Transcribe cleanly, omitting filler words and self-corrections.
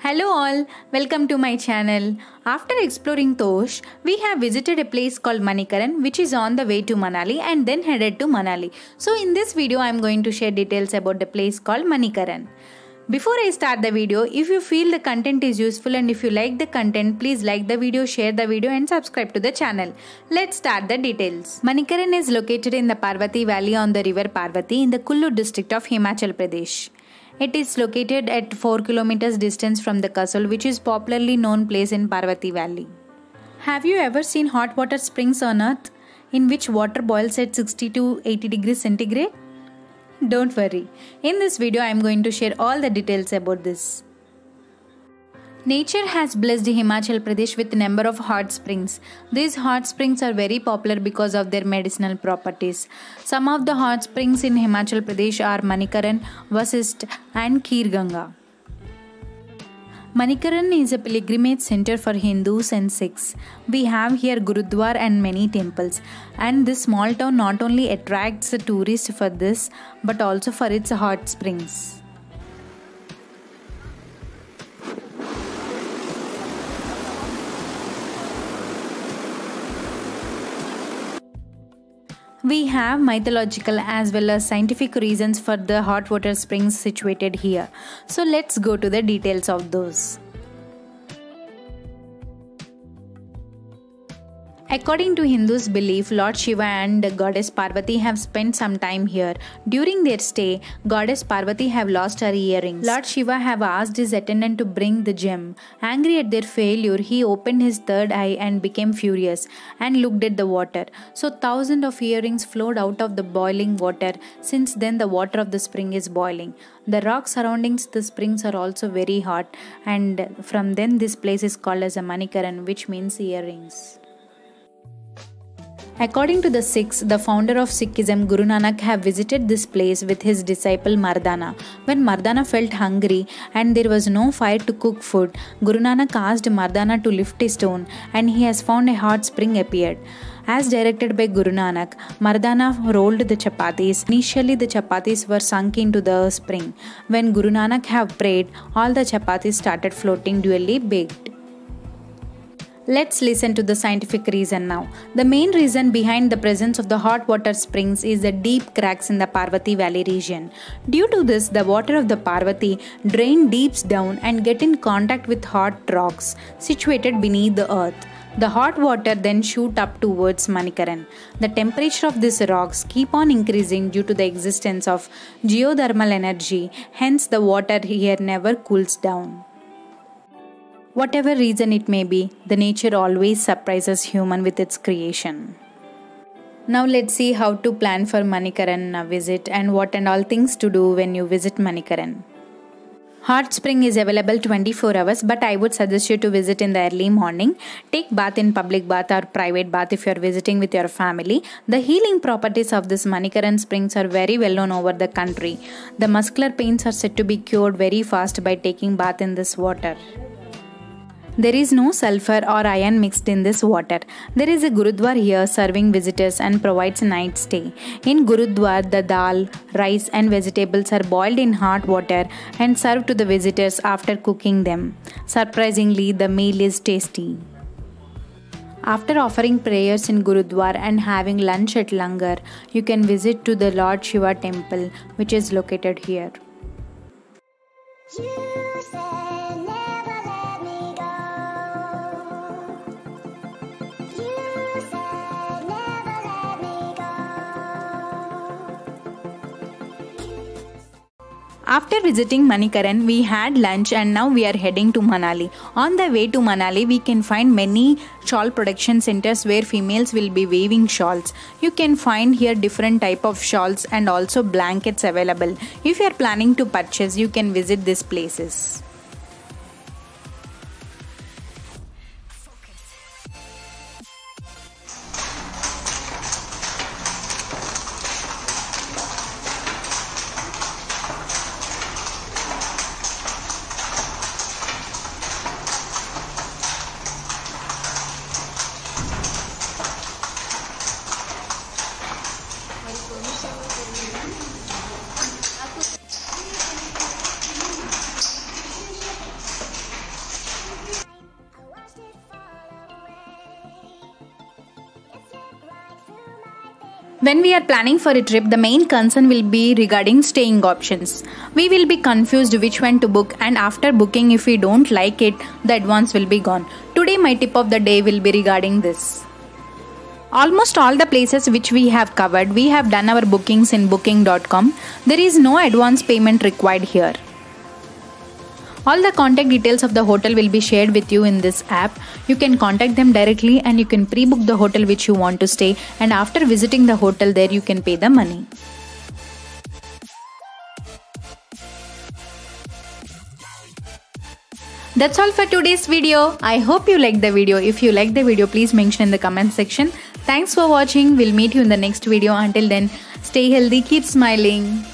Hello all, welcome to my channel. After exploring Tosh, we have visited a place called Manikaran which is on the way to Manali and then headed to Manali. So in this video I am going to share details about the place called Manikaran. Before I start the video, if you feel the content is useful and if you like the content, please like the video, share the video and subscribe to the channel. Let's start the details. Manikaran is located in the Parvati Valley on the river Parvati in the Kullu district of Himachal Pradesh. It is located at 4 kilometers distance from the Kasol, which is popularly known place in Parvati Valley. Have you ever seen hot water springs on earth in which water boils at 60 to 80 degrees centigrade? Don't worry. In this video I am going to share all the details about this. Nature has blessed Himachal Pradesh with a number of hot springs. These hot springs are very popular because of their medicinal properties. Some of the hot springs in Himachal Pradesh are Manikaran, Vasist and Kir Ganga. Manikaran is a pilgrimage center for Hindus and Sikhs. We have here Gurudwara and many temples. And this small town not only attracts the tourists for this but also for its hot springs. We have mythological as well as scientific reasons for the hot water springs situated here. So let's go to the details of those. According to Hindus' belief, Lord Shiva and Goddess Parvati have spent some time here. During their stay, Goddess Parvati have lost her earrings. Lord Shiva have asked his attendant to bring the gem. Angry at their failure, he opened his third eye and became furious and looked at the water. So thousands of earrings flowed out of the boiling water. Since then, the water of the spring is boiling. The rocks surrounding the springs are also very hot, and from then this place is called as a Manikaran, which means earrings. According to the Sikhs, the founder of Sikhism, Guru Nanak, have visited this place with his disciple Mardana. When Mardana felt hungry and there was no fire to cook food, Guru Nanak asked Mardana to lift a stone and he has found a hot spring appeared. As directed by Guru Nanak, Mardana rolled the chapatis. Initially, the chapatis were sunk into the spring. When Guru Nanak have prayed, all the chapatis started floating duly baked. Let's listen to the scientific reason now. The main reason behind the presence of the hot water springs is the deep cracks in the Parvati Valley region. Due to this, the water of the Parvati drain deep down and get in contact with hot rocks situated beneath the earth. The hot water then shoot up towards Manikaran. The temperature of these rocks keep on increasing due to the existence of geothermal energy, hence the water here never cools down. Whatever reason it may be, the nature always surprises human with its creation. Now let's see how to plan for Manikaran visit and what and all things to do when you visit Manikaran. Hot spring is available 24 hours, but I would suggest you to visit in the early morning. Take bath in public bath or private bath if you are visiting with your family. The healing properties of this Manikaran springs are very well known over the country. The muscular pains are said to be cured very fast by taking bath in this water. There is no sulfur or iron mixed in this water. There is a Gurudwara here serving visitors and provides a night stay. In Gurudwara, the dal, rice and vegetables are boiled in hot water and served to the visitors after cooking them. Surprisingly, the meal is tasty. After offering prayers in Gurudwara and having lunch at Langar, you can visit to the Lord Shiva temple, which is located here. After visiting Manikaran, we had lunch and now we are heading to Manali. On the way to Manali, we can find many shawl production centers where females will be weaving shawls. You can find here different type of shawls and also blankets available. If you are planning to purchase, you can visit these places. When we are planning for a trip, the main concern will be regarding staying options. We will be confused which one to book, and after booking, if we don't like it, the advance will be gone. Today my tip of the day will be regarding this. Almost all the places which we have covered, we have done our bookings in booking.com. There is no advance payment required here. All the contact details of the hotel will be shared with you in this app. You can contact them directly and you can pre-book the hotel which you want to stay, and after visiting the hotel there you can pay the money. That's all for today's video. I hope you liked the video. If you liked the video, please mention in the comment section. Thanks for watching. We'll meet you in the next video. Until then, stay healthy, keep smiling.